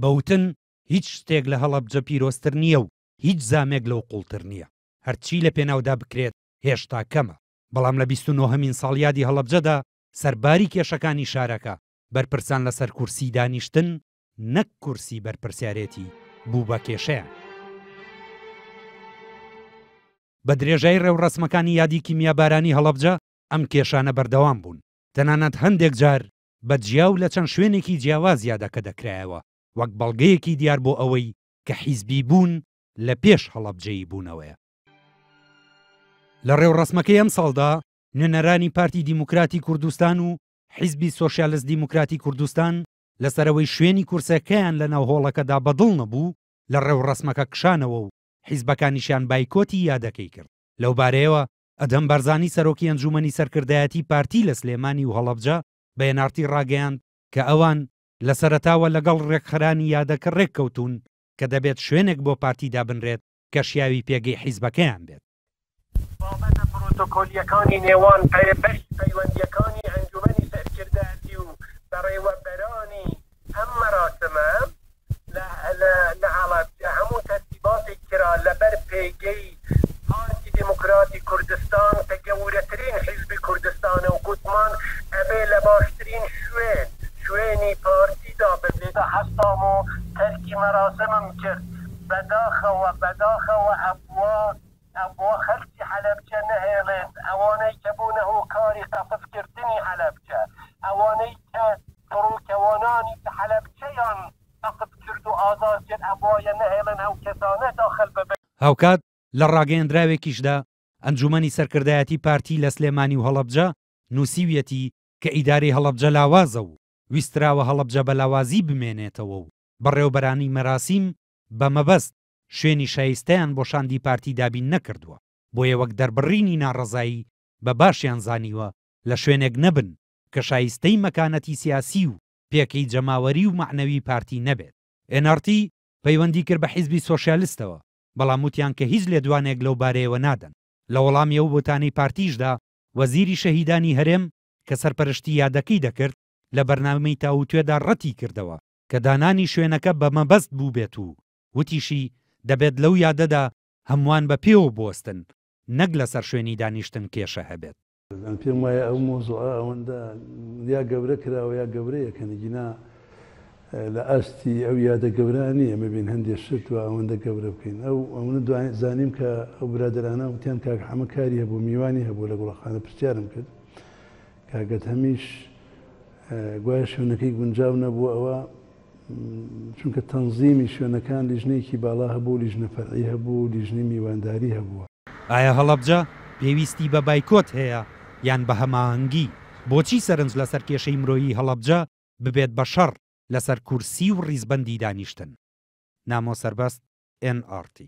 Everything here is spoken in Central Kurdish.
بەوتن هیچ شتێک لە هەڵەبجە پیرۆستر نییە و هیچ زامێک لەو قوڵتر نییە. هەرچی لە پێناودا بکرێت هێشتا کەمە. بەڵام لە 29مین ساڵیادی هەڵەبجەدا سەرباری کێشەکانی شارەکە بەرپرسان لەسەر کورسی دانیشتن نەک کورسی بەرپرسیارەتی بوو بە کێشەیان. بە درێژای ڕێوڕەسمەکانی یادی کیمیابارانی هەڵەبجە ئەم کێشانە بەردەوام بوون. تەنانەت هەندێک جار بە جیاو لە چەند شوێنێکی جیاواز یادەکە دەکرایەوە وەک بەڵگەیەکی دیار بۆ ئەوەی کە حیزبی بوون لە پێش هەڵەبجەیی بوونەوەیە. لە ڕێوڕەسمەکەی ئەم ساڵدا نوێنەرانی پارتی دیموکراتی کوردستان و حیزبی سۆشیالیست دیموکراتی کوردستان لەسەرەوەی شوێنی کورسەکەیان لە ناو هۆڵەکەدا بەدڵ نەبوو لە ڕێوڕەسمەکە کشانەوە و حیزبەکانیشیان بایکۆتی یادەکەی کرد. لەو بارەیەوە ئەدەم بەرزانی سەرۆکی ئەنجومەنی سەرکردایەتی پارتی لە سلێمانی و هەڵەبجە بەیەنارتی ڕاگەیاند کە ئەوان لە سەرەتاوە لەگەڵ ڕێکخەرانی یادەکە ڕێککەوتون کە دەبێت شوێنێک بۆ پارتی دابنرێت کە شیاوی پێگەی حیزبەکەیان بێت. بابەتە پرۆتۆکۆلیەکانی نێوان پەیوەندیەکانی ئەنجومەنی سەرکردایەتی و بەڕێوەبەرانی ئەم مەراسمە لە هەڵەبجە هەموو تەرتیباتێک کرا لەبەر پێگەی پارتی دیموکراتی کوردستان کە گەورەترین حیزبی کوردستانە و گوتمان ئەبێ لە باشترین شوێنی پارتیدا ببێتە هەستام و تەرکی مەراسمم کرد بەداخەوە ئەبووە خەلکی حەلەبجە نەهێڵێن ئەوانەی کە بوونە هۆکاری تەقفکردنی حەلەبجە ئەوانەی کە فڕوکەوانانی حەلەبجەیان تەقف کرد و ئازاد کرد ئەبووایە نەهێڵن ئەو کەسانە داخل ببن. هاوکات لە ڕاگەیەندراوێکیشدا ئەنجومەنی سەرکردایەتی پارتی لە سلێمانی و هەڵەبجە نووسیویەتی کە ئیدارەی هەڵەبجە لاوازە و ویستراوە هەڵەبجە بە لاوازی بمێنێتەوە و بەڕێوەبەرانی مەراسیم بە مەبەست شوێنی شایستەیان بۆ شاندی پارتی دابین نەکردووە بۆیە وەک دەربڕینی ناڕەزایی بە باشیان زانیوە لە شوێنێک نەبن کە شایستەی مەکانەتی سیاسی و پێکەی جەماوەری و معنەوی پارتی نەبێت. NRT پەیوەندی کرد بە حیزبی سۆشیالیستەوە بەڵام وتیان کە هیچ لێدوانێک لەو بارەیەوە نادەن. لە وەڵامی ئەو بۆتانەی پارتیشدا وەزیری شەهیدانی هەرێم کە سەرپەرشتی یادەکەی دەکرد لە بەرنامەی تاوتوێدا ڕەتی کردەوە کە دانانی شوێنەکە بە مەبەست بوو بێت و وتیشی دەبێت لەو یادەدا هەمووان بە پێوە بۆستن نەک لەسەر شوێنی دانیشتن کێشە هەبێت. پێم وایە ئەو مۆزوعە ئەوەندە یا گەورە کراوە یا گەورەیە کە نگینا لە ئاستی ئەو یادە گەورانی ئەمە بین هەندێک شت و ئەوەندە گەورە بکەین. ئەوەنە زانیم کە ئەو برادرانە وتیان کاک حەمە کاری هەبوو میوانی هەبوو لە گوڵەخانە پرسیارم کرد کاگەت هەمیش گوایە شوێنەکەی گونجاو نەبوو ئەوە چونکە تەنزیمی شوێنەکان لیژنەیەکی باڵا هەبوو لیژنە فەرعی هەبوو لیژنەی میوانداری هەبووە. ئایا هەڵەبجە پێویستی بە بایکۆت هەیە یان بە هەماهەنگی؟ بۆچی سەرنج لەسەر کێشەی مرۆیی هەڵەبجە ببێت بە شەڕ لەسەر کورسی و ڕیزبەندی دانیشتن؟ نامۆ سەربەست NRT